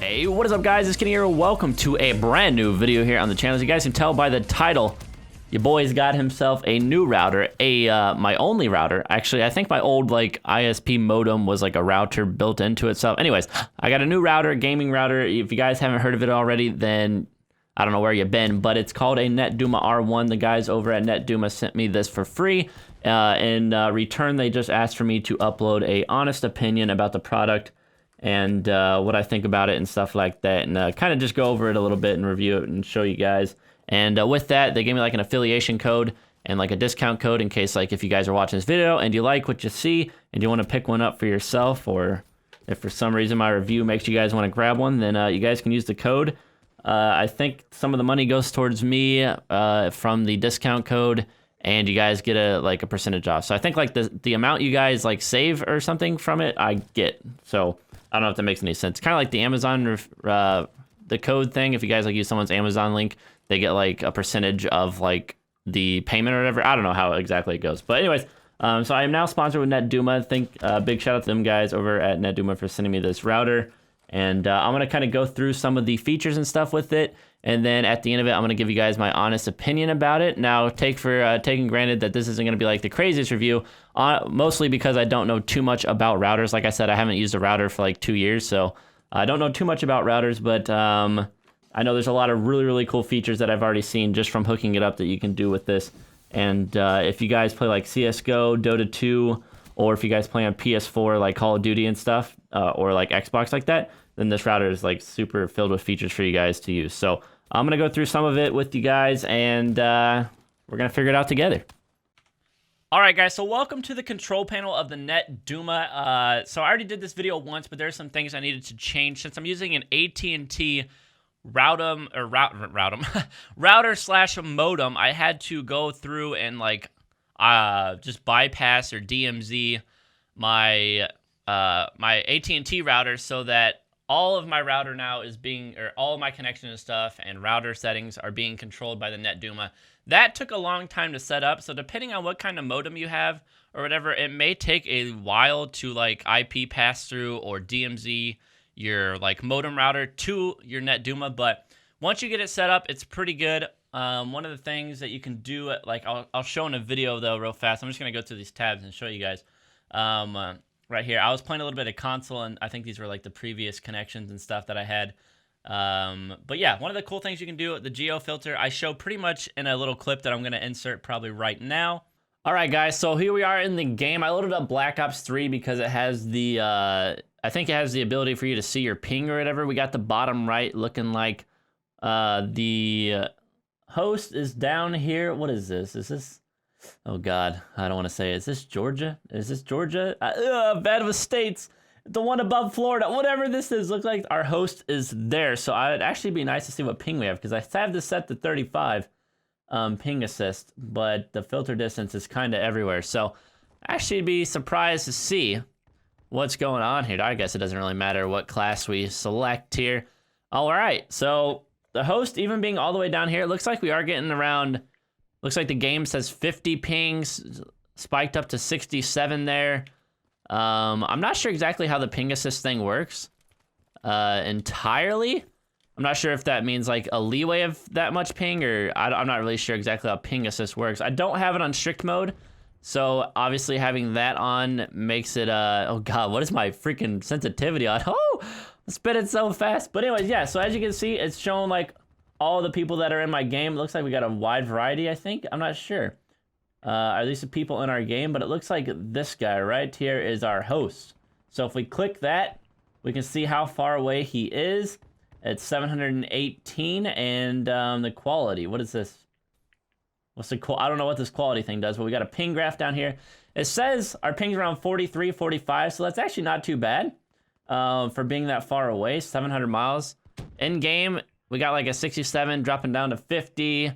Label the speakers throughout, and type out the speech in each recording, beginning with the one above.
Speaker 1: Hey, what is up guys, it's Kenny here. Welcome to a brand new video here on the channel. As you guys can tell by the title, your boy's got himself a new router, my only router. Actually, I think my old like ISP modem was like a router built into itself. Anyways, I got a new router, gaming router. If you guys haven't heard of it already, then I don't know where you've been, but it's called a Netduma R1. The guys over at Netduma sent me this for free. In return, they just asked for me to upload a honest opinion about the product and what I think about it and stuff like that, and kind of just go over it a little bit and review it and show you guys. And with that, they gave me like an affiliation code and like a discount code in case like if you guys are watching this video and you like what you see and you want to pick one up for yourself, or if for some reason my review makes you guys want to grab one, then you guys can use the code. I think some of the money goes towards me from the discount code, and you guys get a percentage off. So I think like the amount you guys like save or something from it, I get. So I don't know if that makes any sense. Kind of like the Amazon, the code thing. If you guys like use someone's Amazon link, they get like a percentage of like the payment or whatever. I don't know how exactly it goes. But anyways, so I am now sponsored with Netduma. Big shout out to them guys over at Netduma for sending me this router. And I'm going to kind of go through some of the features and stuff with it. And then at the end of it, I'm going to give you guys my honest opinion about it. Now, taking granted that this isn't going to be like the craziest review, mostly because I don't know too much about routers. Like I said, I haven't used a router for like 2 years, so I don't know too much about routers, but I know there's a lot of really, really cool features that I've already seen just from hooking it up that you can do with this. And if you guys play like CSGO, Dota 2, or if you guys play on PS4 like Call of Duty and stuff, or like Xbox like that, then this router is like super filled with features for you guys to use. So I'm going to go through some of it with you guys, and we're going to figure it out together. All right, guys, so welcome to the control panel of the Netduma. So I already did this video once, but there's some things I needed to change. Since I'm using an AT&T router slash modem, I had to go through and like just bypass or DMZ my my AT&T router so that all of my router now is all of my connection and stuff and router settings are being controlled by the Netduma. That took a long time to set up, so depending on what kind of modem you have or whatever, it may take a while to like IP pass through or DMZ your like modem router to your Netduma. But once you get it set up, it's pretty good. One of the things that you can do, like I'll show in a video though real fast. I'm just gonna go through these tabs and show you guys. Right here, I was playing a little bit of console, and I think these were like the previous connections and stuff that I had. But yeah, one of the cool things you can do, the geo filter, I show pretty much in a little clip that I'm going to insert probably right now. All right, guys, so here we are in the game. I loaded up Black Ops 3 because it has the, I think it has the ability for you to see your ping or whatever. We got the bottom right looking like the host is down here. What is this? Is this... Oh God, I don't want to say it. Is this Georgia? Is this Georgia? Bad with states. The one above Florida, whatever this is, looks like our host is there. So it'd actually be nice to see what ping we have, because I have this set to 35 ping assist, but the filter distance is kind of everywhere. So actually be surprised to see what's going on here. I guess it doesn't really matter what class we select here. All right, so the host even being all the way down here, it looks like we are getting around... Looks like the game says 50 pings, spiked up to 67 there. I'm not sure exactly how the ping assist thing works entirely. I'm not sure if that means like a leeway of that much ping, or I'm not really sure exactly how ping assist works. I don't have it on strict mode, so obviously having that on makes it, oh God, what is my freaking sensitivity on? Oh, I spit it so fast. But anyways, yeah, so as you can see, it's showing like all the people that are in my game. It looks like we got a wide variety, I think. I'm not sure. At least the people in our game, but it looks like this guy right here is our host. So if we click that, we can see how far away he is. It's 718, and the quality, what is this? I don't know what this quality thing does, but we got a ping graph down here. It says our ping's around 43, 45, so that's actually not too bad for being that far away, 700 miles. In game, we got like a 67 dropping down to 50.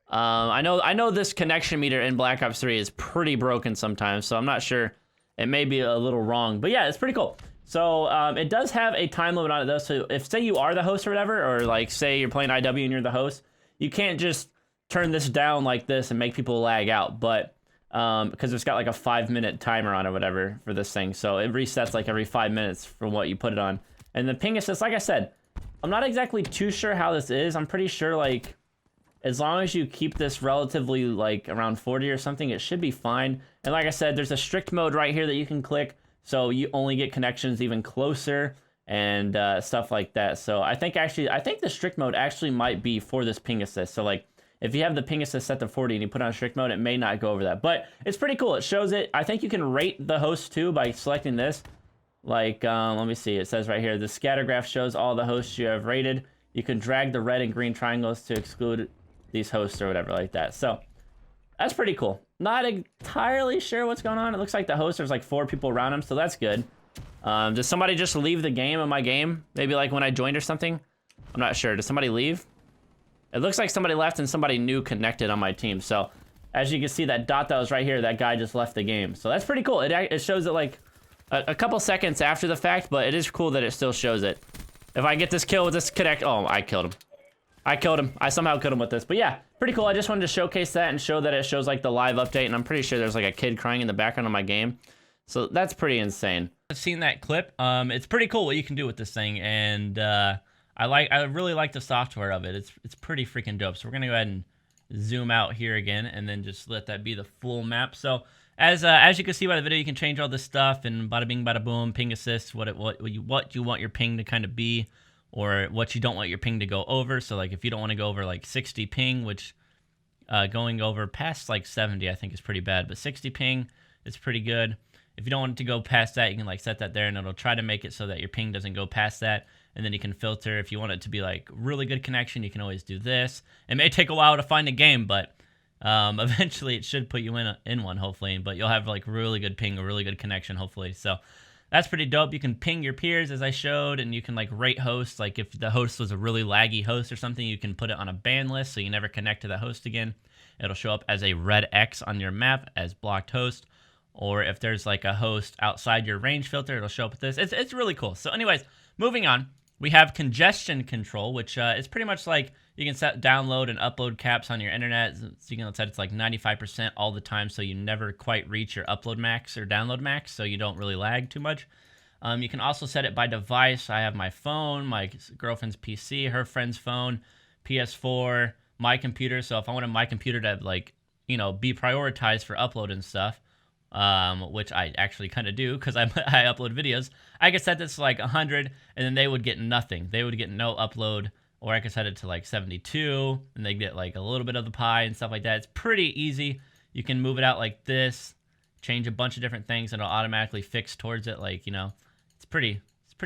Speaker 1: I know this connection meter in Black Ops 3 is pretty broken sometimes, so I'm not sure. It may be a little wrong, but yeah, it's pretty cool. So it does have a time limit on it though. So if say you are the host or whatever, or like say you're playing IW and you're the host, you can't just turn this down like this and make people lag out. But because it's got like a 5-minute timer on or whatever for this thing, so it resets like every 5 minutes from what you put it on. And the ping assist, like I said, I'm not exactly too sure how this is. I'm pretty sure, like, as long as you keep this relatively, like, around 40 or something, it should be fine. And like I said, there's a strict mode right here that you can click, so you only get connections even closer and stuff like that. So I think the strict mode actually might be for this ping assist. So, like, if you have the ping assist set to 40 and you put on strict mode, it may not go over that. But it's pretty cool. It shows it. I think you can rate the host, too, by selecting this. Like, let me see. It says right here, the scatter graph shows all the hosts you have rated. You can drag the red and green triangles to exclude these hosts or whatever like that. So that's pretty cool. Not entirely sure what's going on. It looks like the host, there's like 4 people around him, so that's good. Does somebody just leave the game in my game? Maybe like when I joined or something? I'm not sure. Does somebody leave? It looks like somebody left and somebody new connected on my team. So as you can see, that dot that was right here, that guy just left the game. So that's pretty cool. It shows it like a couple seconds after the fact, but it is cool that it still shows it. If I get this kill with this connect, oh, I killed him. I somehow killed him with this. But yeah, pretty cool. I just wanted to showcase that and show that it shows like the live update. And I'm pretty sure there's like a kid crying in the background of my game. So that's pretty insane. I've seen that clip. It's pretty cool what you can do with this thing. And I really like the software of it. It's pretty freaking dope. So we're going to go ahead and zoom out here again and then just let that be the full map. So as you can see by the video, you can change all this stuff and bada bing, bada boom, ping assist, what you want your ping to kind of be, or what you don't want your ping to go over. So like if you don't want to go over like 60 ping, which going over past like 70 I think is pretty bad, but 60 ping is pretty good. If you don't want it to go past that, you can like set that there and it'll try to make it so that your ping doesn't go past that. And then you can filter. If you want it to be like really good connection, you can always do this. It may take a while to find a game, but eventually it should put you in one, hopefully. But you'll have like really good ping, a really good connection, hopefully. So that's pretty dope. You can ping your peers, as I showed, and you can like rate hosts. Like if the host was a really laggy host or something, you can put it on a ban list so you never connect to that host again. It'll show up as a red X on your map as blocked host. Or if there's like a host outside your range filter, it'll show up with this. It's really cool. So anyways, moving on. We have congestion control, which is pretty much like you can set download and upload caps on your internet. So you can set it's like 95% all the time, so you never quite reach your upload max or download max, so you don't really lag too much. You can also set it by device. I have my phone, my girlfriend's PC, her friend's phone, PS4, my computer. So if I wanted my computer to like, be prioritized for upload and stuff, which I actually kind of do because I upload videos, I could set this to like 100 and then they would get nothing. They would get no upload. Or I could set it to like 72 and they get like a little bit of the pie and stuff like that. It's pretty easy. You can move it out like this, change a bunch of different things and it'll automatically fix towards it. Like, it's pretty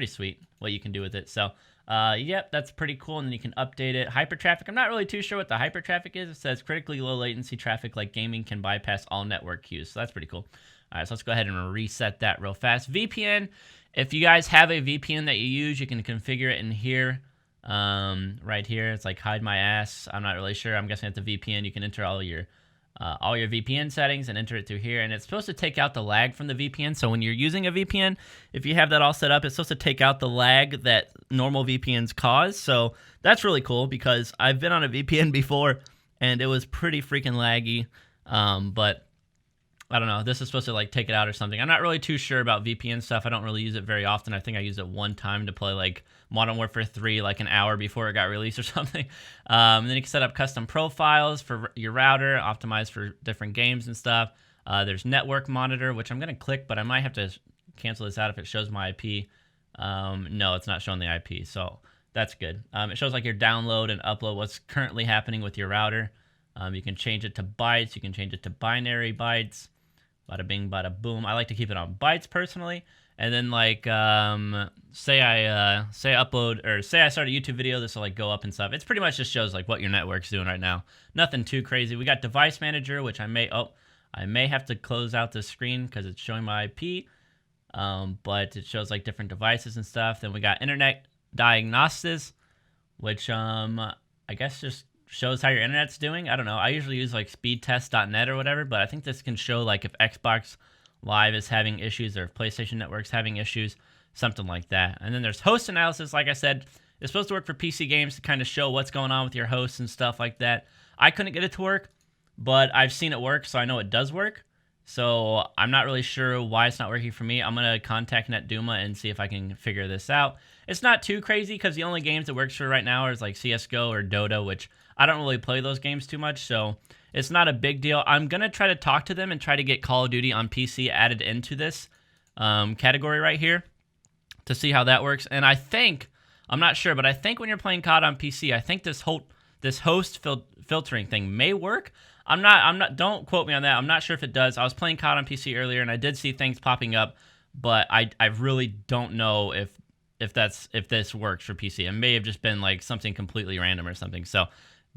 Speaker 1: sweet what you can do with it. So yep, that's pretty cool. And then you can update it. Hyper traffic, I'm not really too sure what the hyper traffic is. It says critically low latency traffic like gaming can bypass all network queues. So that's pretty cool. All right, so let's go ahead and reset that real fast. VPN, if you guys have a VPN that you use, you can configure it in here. Right here, it's like hide my ass. I'm not really sure. I'm guessing at the VPN, you can enter all your VPN settings and enter it through here. And it's supposed to take out the lag from the VPN. So when you're using a VPN, if you have that all set up, it's supposed to take out the lag that normal VPNs cause. So that's really cool because I've been on a VPN before and it was pretty freaking laggy. But I don't know. This is supposed to like take it out or something. I'm not really too sure about VPN stuff. I don't really use it very often. I think I used it one time to play like Modern Warfare 3 like an hour before it got released or something. And then you can set up custom profiles for your router, optimized for different games and stuff. There's network monitor, which I'm going to click, but I might have to cancel this out if it shows my IP. No, it's not showing the IP, so that's good. It shows like your download and upload, what's currently happening with your router. You can change it to bytes. You can change it to binary bytes. Bada bing, bada boom. I like to keep it on bytes personally. And then like, say I upload or say I start a YouTube video, this will like go up and stuff. It's pretty much just shows like what your network's doing right now. Nothing too crazy. We got device manager, which I may have to close out the screen because it's showing my IP. But it shows like different devices and stuff. Then we got internet diagnostics, which I guess just shows how your internet's doing. I don't know. I usually use like speedtest.net or whatever, but I think this can show like if Xbox Live is having issues or if PlayStation Network's having issues, something like that. And then there's host analysis. Like I said, it's supposed to work for PC games to kind of show what's going on with your hosts and stuff like that. I couldn't get it to work, but I've seen it work, so I know it does work. So I'm not really sure why it's not working for me. I'm going to contact Netduma and see if I can figure this out. It's not too crazy because the only games it works for right now is like CSGO or Dota, which I don't really play those games too much, so it's not a big deal. I'm going to try to talk to them and try to get Call of Duty on PC added into this category right here to see how that works. And I think, I'm not sure, but I think when you're playing COD on PC, I think this host filtering thing may work. I'm not, don't quote me on that. I'm not sure if it does. I was playing COD on PC earlier and I did see things popping up, but I really don't know if this works for PC. It may have just been like something completely random or something. So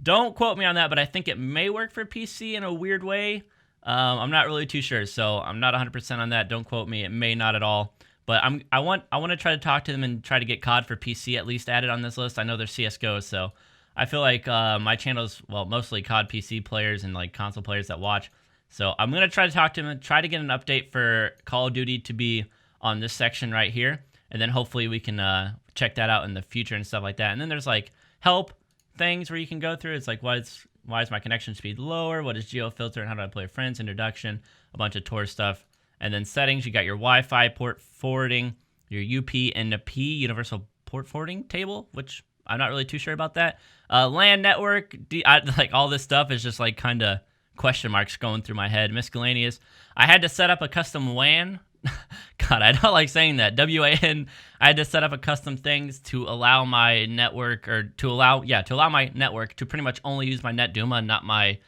Speaker 1: don't quote me on that, but I think it may work for PC in a weird way. I'm not really too sure, so I'm not 100% on that. Don't quote me. It may not at all. But I want to try to talk to them and try to get COD for PC at least added on this list. I know there's CSGO, so I feel like my channel's, well, mostly COD PC players and like console players that watch. So I'm going to try to talk to them and try to get an update for Call of Duty to be on this section right here. And then hopefully we can check that out in the future and stuff like that. And then there's like help things where you can go through. It's like, why is my connection speed lower? What is geo filter and how do I play with friends? Introduction, a bunch of tour stuff. And then settings, you got your Wi-Fi port forwarding, your UP and the P, universal port forwarding table, which I'm not really too sure about that. LAN network, like all this stuff is just like kind of question marks going through my head. Miscellaneous. I had to set up a custom WAN. God, I don't like saying that. WAN. I had to set up a custom things to allow my network, or to allow my network to pretty much only use my Netduma, not my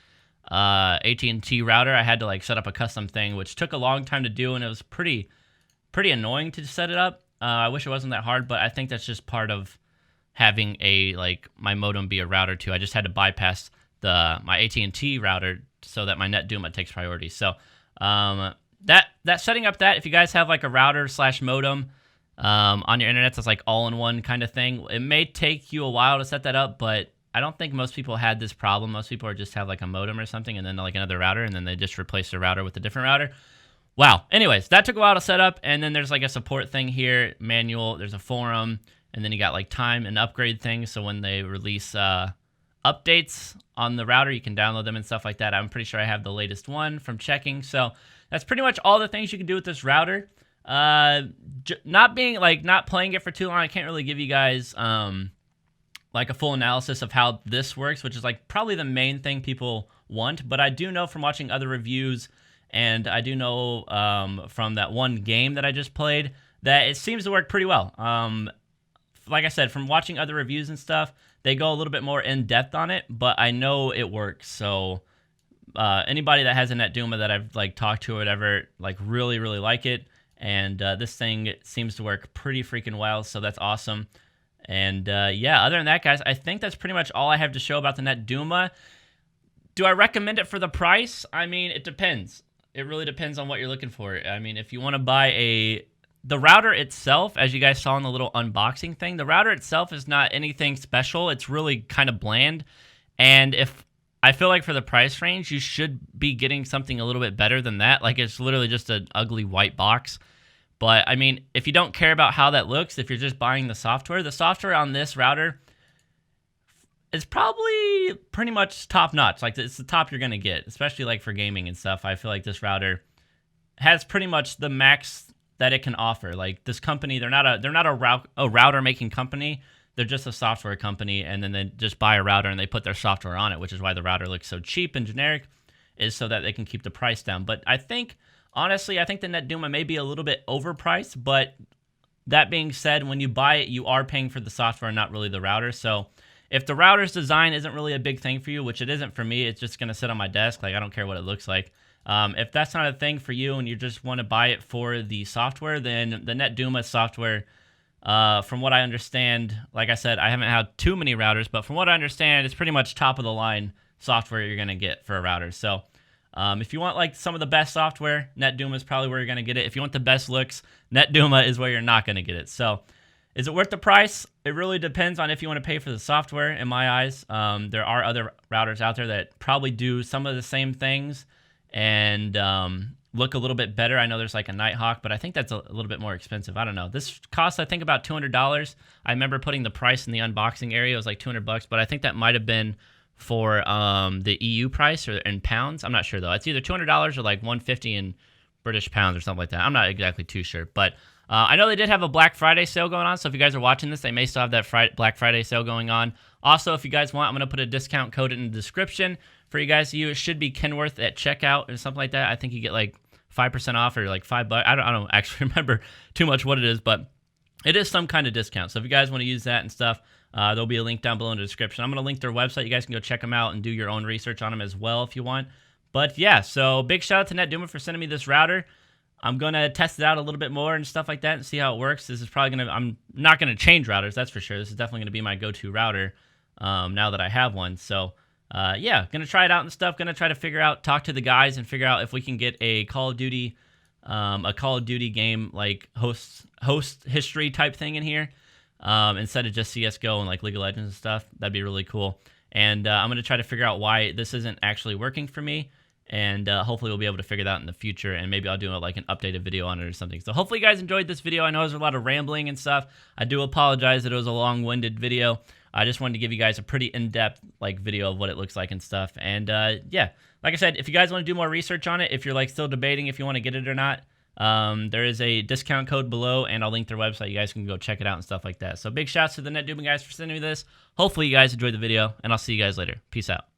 Speaker 1: AT&T router. I had to like set up a custom thing, which took a long time to do, and it was pretty annoying to set it up. I wish it wasn't that hard, but I think that's just part of having my modem be a router too. I just had to bypass my AT&T router so that my Netduma takes priority. So that setting up that, if you guys have like a router / modem on your internet that's like all-in-one kind of thing, it may take you a while to set that up, but I don't think most people had this problem. Most people just have like a modem or something and then like another router, and then they just replace their router with a different router. Wow. Anyways, that took a while to set up, and then there's like a support thing here, manual, there's a forum, and then you got like time and upgrade things, so when they release updates on the router, you can download them and stuff like that. I'm pretty sure I have the latest one from checking, so that's pretty much all the things you can do with this router. Not playing it for too long, I can't really give you guys like a full analysis of how this works, which is like probably the main thing people want. But I do know from watching other reviews, and I do know from that one game that I just played, that it seems to work pretty well. Like I said, from watching other reviews and stuff, they go a little bit more in depth on it, but I know it works. So anybody that has a Netduma that I've like talked to or whatever, like really like it, and this thing seems to work pretty freaking well. So that's awesome. And yeah, other than that, guys, I think that's pretty much all I have to show about the Netduma. Do I recommend it for the price? I mean, it depends. It really depends on what you're looking for. I mean, if you want to buy the router itself, as you guys saw in the little unboxing thing, the router itself is not anything special. It's really kind of bland. And if I feel like for the price range, you should be getting something a little bit better than that. Like, it's literally just an ugly white box. But I mean, if you don't care about how that looks, if you're just buying the software on this router is probably pretty much top notch. Like, it's the top you're going to get, especially like for gaming and stuff. I feel like this router has pretty much the max that it can offer. Like, this company, they're not a router making company. They're just a software company, and then they just buy a router and they put their software on it, which is why the router looks so cheap and generic, is so that they can keep the price down. But honestly, I think the Netduma may be a little bit overpriced, but that being said, when you buy it, you are paying for the software, not really the router. So if the router's design isn't really a big thing for you, which it isn't for me, it's just going to sit on my desk. Like, I don't care what it looks like. If that's not a thing for you and you just want to buy it for the software, then the Netduma software, from what I understand, like I said, I haven't had too many routers, but from what I understand, it's pretty much top of the line software you're going to get for a router. So if you want like some of the best software, Netduma is probably where you're going to get it. If you want the best looks, Netduma is where you're not going to get it. So is it worth the price? It really depends on if you want to pay for the software, in my eyes. There are other routers out there that probably do some of the same things and look a little bit better. I know there's like a Nighthawk, but I think that's a little bit more expensive. I don't know. This costs, I think, about $200. I remember putting the price in the unboxing area. It was like $200, but I think that might have been for the EU price or in pounds. I'm not sure though. It's either $200 or like $150 in British pounds or something like that. I'm not exactly too sure, but I know they did have a Black Friday sale going on, so if you guys are watching this, they may still have that Black Friday sale going on. Also, if you guys want, I'm going to put a discount code in the description for you guys to use. It should be Kenworth at checkout or something like that. I think you get like 5% off or like $5. I don't actually remember too much what it is, but it is some kind of discount. So if you guys want to use that and stuff, there'll be a link down below in the description. I'm going to link their website. You guys can go check them out and do your own research on them as well if you want. But yeah, so big shout out to Netduma for sending me this router. I'm going to test it out a little bit more and stuff like that and see how it works. This is probably going to, I'm not going to change routers, that's for sure. This is definitely going to be my go-to router now that I have one. So yeah, going to try it out and stuff. Going to try to figure out, talk to the guys and figure out if we can get a Call of Duty game like host history type thing in here instead of just CSGO and like League of Legends and stuff. That'd be really cool. And I'm going to try to figure out why this isn't actually working for me. And hopefully we'll be able to figure that out in the future, and maybe I'll do like an updated video on it or something. So hopefully you guys enjoyed this video. I know there's a lot of rambling and stuff. I do apologize that it was a long-winded video. I just wanted to give you guys a pretty in-depth like video of what it looks like and stuff. And yeah, like I said, if you guys want to do more research on it, if you're like still debating if you want to get it or not, there is a discount code below, and I'll link their website. You guys can go check it out and stuff like that. So big shouts to the Netduma guys for sending me this. Hopefully you guys enjoyed the video, and I'll see you guys later. Peace out.